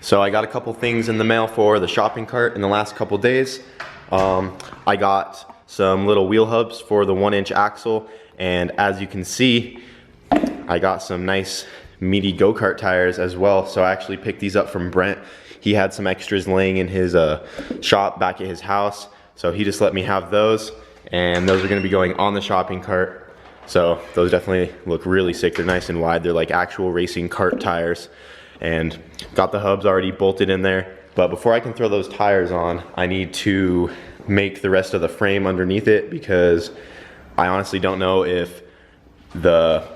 So I got a couple things in the mail for the shopping cart in the last couple days. I got some little wheel hubs for the 1-inch axle, and as you can see, I got some nice meaty go-kart tires as well. So I actually picked these up from Brent. He had some extras laying in his shop back at his house, so he just let me have those, and those are gonna be going on the shopping cart. So those definitely look really sick. They're nice and wide. They're like actual racing kart tires, and got the hubs already bolted in there. But before I can throw those tires on, I need to make the rest of the frame underneath it, because I honestly don't know if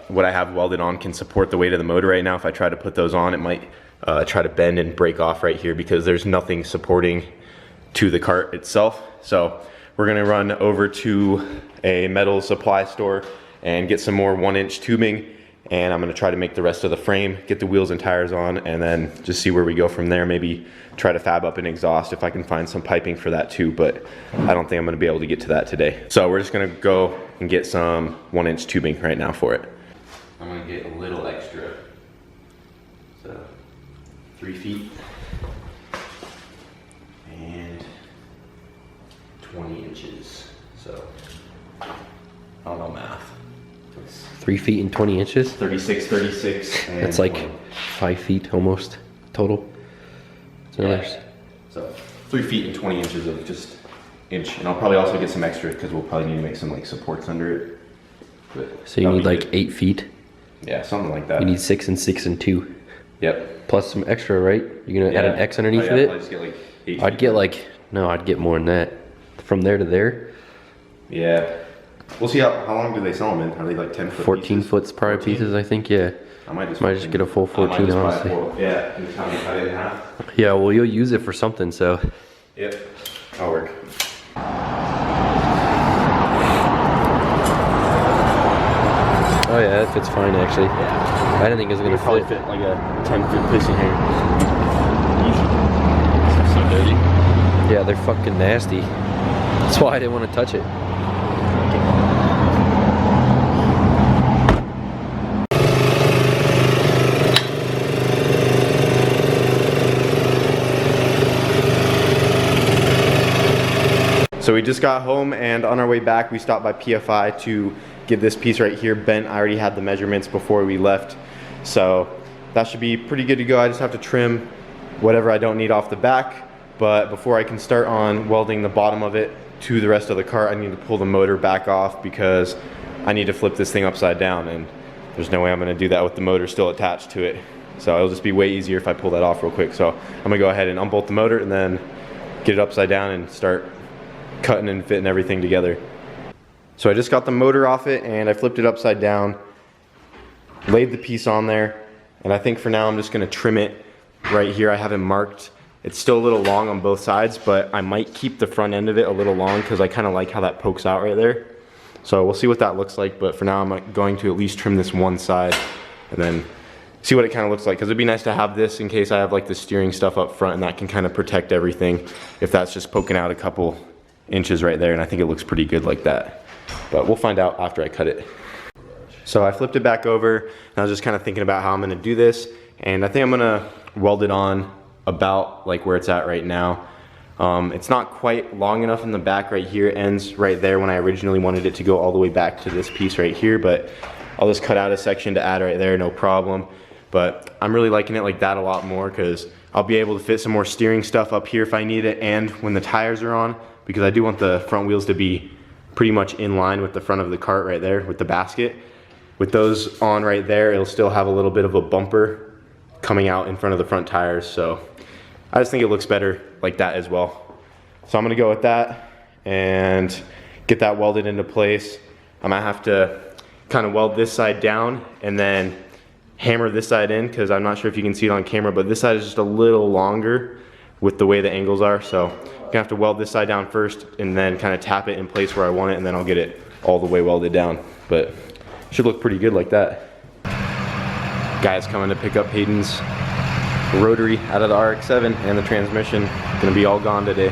what I have welded on can support the weight of the motor right now. If I try to put those on, it might try to bend and break off right here, because there's nothing supporting to the cart itself. So we're gonna run over to a metal supply store and get some more 1-inch tubing, and I'm gonna try to make the rest of the frame, get the wheels and tires on, and then just see where we go from there. Maybe try to fab up an exhaust if I can find some piping for that too, but I don't think I'm gonna be able to get to that today. So we're just gonna go and get some 1-inch tubing right now for it. I'm gonna get a little extra. So 3 feet and 20 inches. So I don't know math. 3 feet and 20 inches? 36. And that's like 20. 5 feet almost total. Yeah. So 3 feet and 20 inches of just inch. And I'll probably also get some extra, because we'll probably need to make some like supports under it. But so you need like 8 feet? Yeah, something like that. You need 6 and 6 and 2. Yep. Plus some extra, right? You're gonna add an X underneath of it? I'll just get like 8 I'd get like, no, I'd get more than that. From there to there? Yeah. We'll see how long do they sell them in? Are they like 10 foot 14 pieces? foot probably 14? Pieces, I think, yeah. I might just get a full 14, honestly. Yeah, and just have me cut it in half. Yeah, well, you'll use it for something, so. Yep, that'll work. Oh yeah, that fits fine actually. Yeah. I didn't think it was gonna probably fit. like a 10-foot piston here. Easy. So dirty. Yeah, they're fucking nasty. That's why I didn't want to touch it. So we just got home, and on our way back we stopped by PFI to get this piece right here bent. I already had the measurements before we left, so that should be pretty good to go. I just have to trim whatever I don't need off the back, but before I can start on welding the bottom of it to the rest of the cart, I need to pull the motor back off, because I need to flip this thing upside down, and there's no way I'm going to do that with the motor still attached to it. So it'll just be way easier if I pull that off real quick. So I'm going to go ahead and unbolt the motor and then get it upside down and start cutting and fitting everything together. So I just got the motor off it, and I flipped it upside down, laid the piece on there, and I think for now I'm just going to trim it right here. I have it marked. It's still a little long on both sides, but I might keep the front end of it a little long, because I kind of like how that pokes out right there. So we'll see what that looks like, but for now I'm going to at least trim this one side and then see what it kind of looks like, because it'd be nice to have this in case I have like the steering stuff up front, and that can kind of protect everything if that's just poking out a couple inches right there, and I think it looks pretty good like that. But we'll find out after I cut it. So I flipped it back over, and I was just kind of thinking about how I'm going to do this, and I think I'm going to weld it on about like where it's at right now. It's not quite long enough in the back right here. It ends right there when I originally wanted it to go all the way back to this piece right here, but I'll just cut out a section to add right there, no problem. But I'm really liking it like that a lot more, because I'll be able to fit some more steering stuff up here if I need it, and when the tires are on, because I do want the front wheels to be pretty much in line with the front of the cart right there with the basket. With those on right there, it'll still have a little bit of a bumper coming out in front of the front tires, so I just think it looks better like that as well. So I'm gonna go with that and get that welded into place. I might have to kind of weld this side down and then hammer this side in, because I'm not sure if you can see it on camera, but this side is just a little longer with the way the angles are. So I'm gonna have to weld this side down first and then kind of tap it in place where I want it, and then I'll get it all the way welded down. But it should look pretty good like that. Guys coming to pick up Hayden's rotary out of the RX-7, and the transmission gonna be all gone today.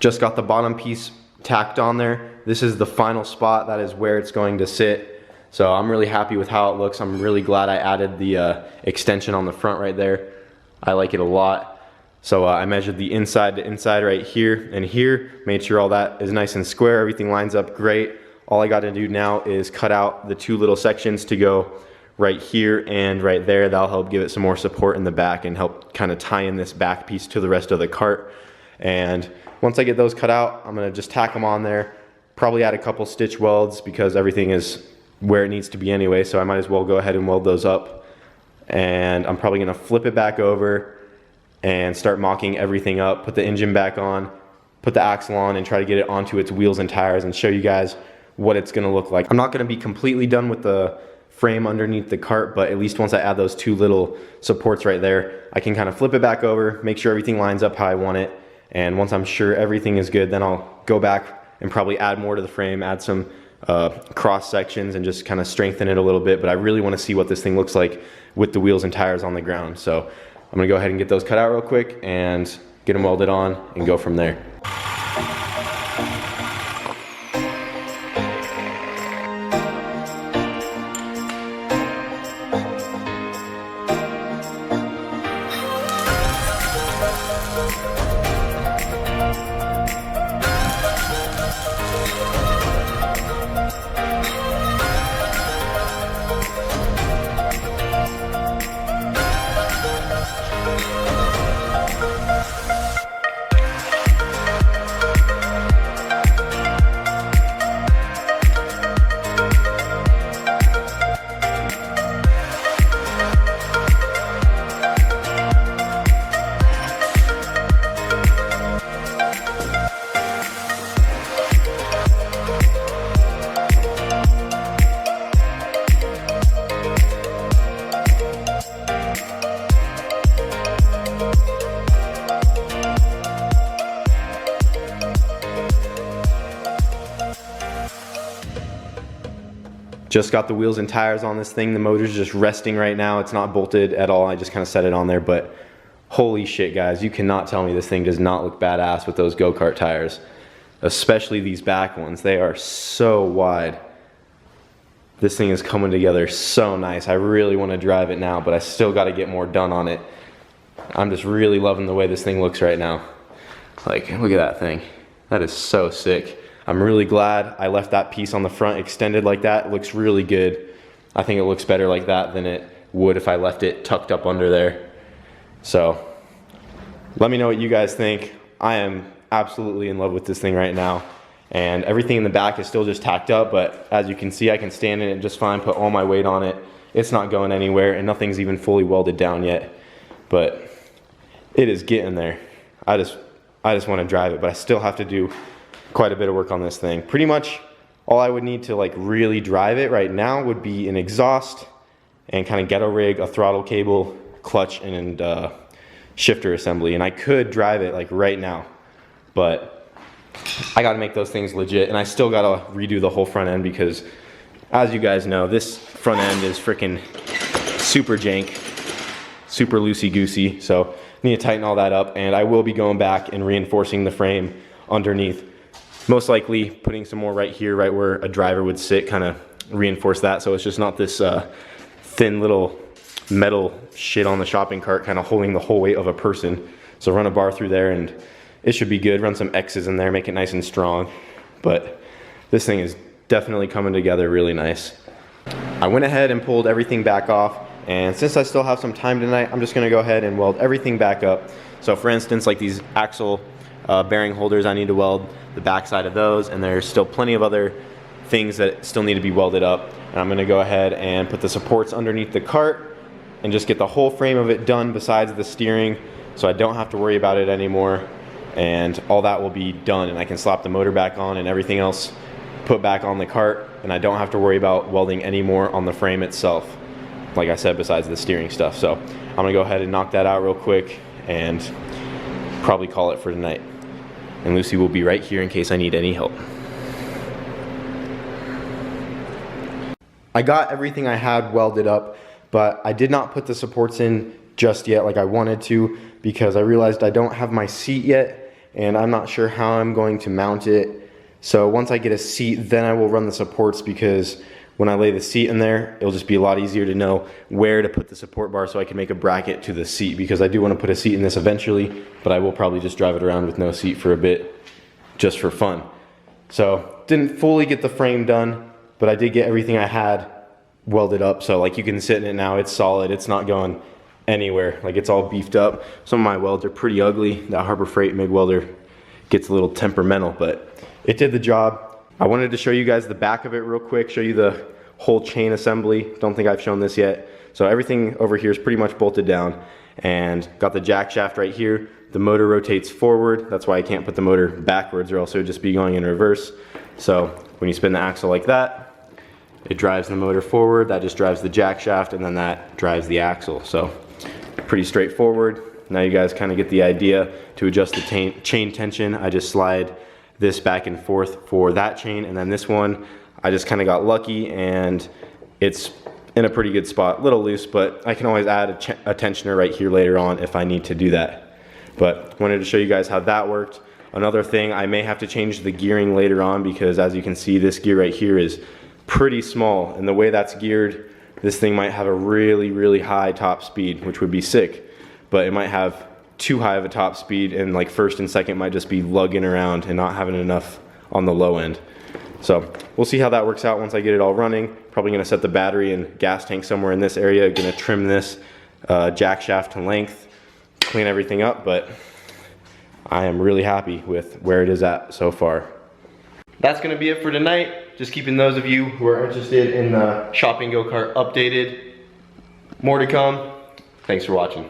Just got the bottom piece tacked on there. This is the final spot. That is where it's going to sit. So I'm really happy with how it looks. I'm really glad I added the extension on the front right there. I like it a lot. So I measured the inside to inside right here and here, made sure all that is nice and square, everything lines up great. All I got to do now is cut out the 2 little sections to go right here and right there. That'll help give it some more support in the back and help kind of tie in this back piece to the rest of the cart. And once I get those cut out, I'm gonna just tack them on there, probably add a couple stitch welds because everything is where it needs to be anyway, so I might as well go ahead and weld those up. And I'm probably gonna flip it back over and start mocking everything up, put the engine back on, put the axle on, and try to get it onto its wheels and tires and show you guys what it's gonna look like. I'm not gonna be completely done with the frame underneath the cart, but at least once I add those 2 little supports right there, I can kind of flip it back over, make sure everything lines up how I want it, and once I'm sure everything is good, then I'll go back and probably add more to the frame, add some cross sections and just kind of strengthen it a little bit. But I really want to see what this thing looks like with the wheels and tires on the ground. So I'm gonna go ahead and get those cut out real quick and get them welded on and go from there. Just got the wheels and tires on this thing. The motor's just resting right now. It's not bolted at all. I just kind of set it on there, but holy shit, guys. You cannot tell me this thing does not look badass with those go-kart tires, especially these back ones. They are so wide. This thing is coming together so nice. I really want to drive it now, but I still got to get more done on it. I'm just really loving the way this thing looks right now. Like, look at that thing. That is so sick. I'm really glad I left that piece on the front extended like that. It looks really good. I think it looks better like that than it would if I left it tucked up under there. So let me know what you guys think. I am absolutely in love with this thing right now. And everything in the back is still just tacked up, but as you can see, I can stand in it just fine, put all my weight on it. It's not going anywhere, and nothing's even fully welded down yet. But it is getting there. I just want to drive it, but I still have to do quite a bit of work on this thing. Pretty much all I would need to like really drive it right now would be an exhaust and kind of ghetto rig, a throttle cable, clutch, and shifter assembly. And I could drive it like right now, but I got to make those things legit, and I still got to redo the whole front end because, as you guys know, this front end is freaking super jank, super loosey-goosey. So I need to tighten all that up, and I will be going back and reinforcing the frame underneath. Most likely putting some more right here, right where a driver would sit, kind of reinforce that so it's just not this thin little metal shit on the shopping cart kind of holding the whole weight of a person. So run a bar through there and it should be good. Run some X's in there, make it nice and strong. But this thing is definitely coming together really nice. I went ahead and pulled everything back off, and since I still have some time tonight, I'm just gonna go ahead and weld everything back up. So for instance, like these axle bearing holders, I need to weld the back side of those, and there's still plenty of other things that still need to be welded up. And I'm gonna go ahead and put the supports underneath the cart and just get the whole frame of it done besides the steering, so I don't have to worry about it anymore. And all that will be done, and I can slap the motor back on and everything else put back on the cart, and I don't have to worry about welding any more on the frame itself, like I said, besides the steering stuff. So I'm gonna go ahead and knock that out real quick and probably call it for tonight. And Lucy will be right here in case I need any help. I got everything I had welded up, but I did not put the supports in just yet like I wanted to, because I realized I don't have my seat yet, and I'm not sure how I'm going to mount it. So once I get a seat, then I will run the supports, because when I lay the seat in there, it'll just be a lot easier to know where to put the support bar so I can make a bracket to the seat, because I do want to put a seat in this eventually, but I will probably just drive it around with no seat for a bit, just for fun. So didn't fully get the frame done, but I did get everything I had welded up. So like you can sit in it now, it's solid, it's not going anywhere. Like it's all beefed up. Some of my welds are pretty ugly. That Harbor Freight MIG welder gets a little temperamental, but it did the job. I wanted to show you guys the back of it real quick, show you the whole chain assembly. Don't think I've shown this yet. So everything over here is pretty much bolted down, and got the jack shaft right here. The motor rotates forward. That's why I can't put the motor backwards, or else it would just be going in reverse. So when you spin the axle like that, it drives the motor forward. That just drives the jack shaft, and then that drives the axle. So pretty straightforward. Now you guys kind of get the idea. To adjust the chain tension, I just slide this back and forth for that chain, and then this one I just kind of got lucky and it's in a pretty good spot. Little loose, but I can always add a tensioner right here later on if I need to do that. But wanted to show you guys how that worked. Another thing, I may have to change the gearing later on, because as you can see, this gear right here is pretty small, and the way that's geared, this thing might have a really high top speed, which would be sick, but it might have too high of a top speed, and like first and second might just be lugging around and not having enough on the low end. So we'll see how that works out once I get it all running. Probably gonna set the battery and gas tank somewhere in this area, gonna trim this jack shaft to length, clean everything up, but I am really happy with where it is at so far. That's gonna be it for tonight. Just keeping those of you who are interested in the shopping go-kart updated. More to come. Thanks for watching.